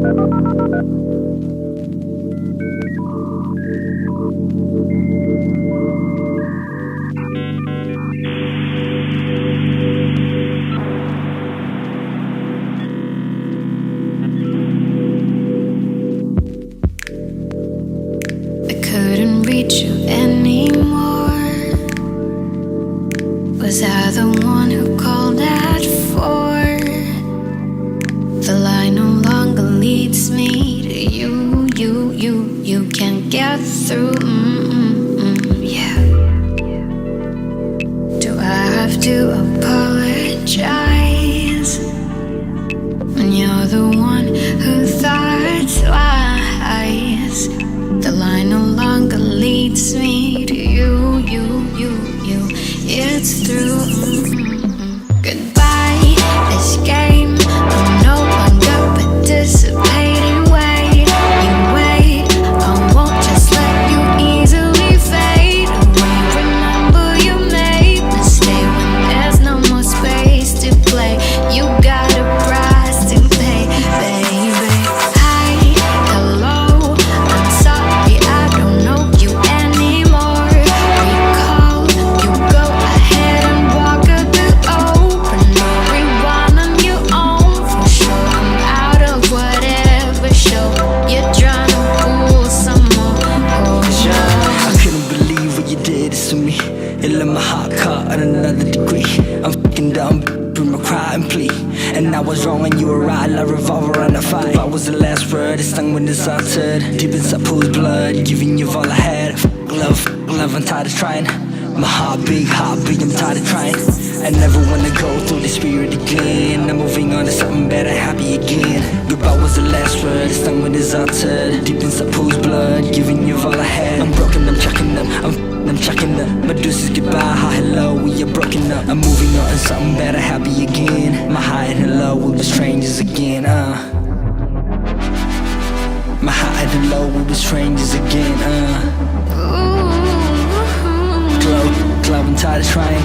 I couldn't reach you anymore. Was I the one who called at 4? The line no longer leads me to you. You can't get through. Yeah. Do I have to apologize when you're the one who thought lies? The line no longer leads me to you. It's through. Goodbye, this game. I'm no longer participating. Wait, you wait. I won't just let you easily fade away. Remember, you made mistakes when there's no more space to play. You got a price to pay, baby. Hi, hello. I'm sorry, I don't know you anymore. Recall, you go ahead and walk up the open door. Rewind on your own for sure. I'm out of whatever show you're trying to pull some more. I couldn't believe what you did to me. It left my heart caught at another degree. I'm fucking dumb, through my cry and plea. And I was wrong and you were right, like revolver on a fight. I was the last word, it stung when it's uttered. Deep inside pools blood, giving you all I had. Love, I'm tired of trying. My heartbeat, I'm tired of trying. I never wanna go through the spirit again. I'm moving on to something better, happy again. Goodbye was the last word, it stung when it's uttered. Deep inside pools blood, giving you all I had. I'm broken, I'm chucking up, I'm chucking up. My deuces goodbye, hi, hello, we are broken up. I'm moving on to something better, happy again. My high and hello, we were strangers again, My high and hello, we were strangers again, Glow, I'm tired of trying.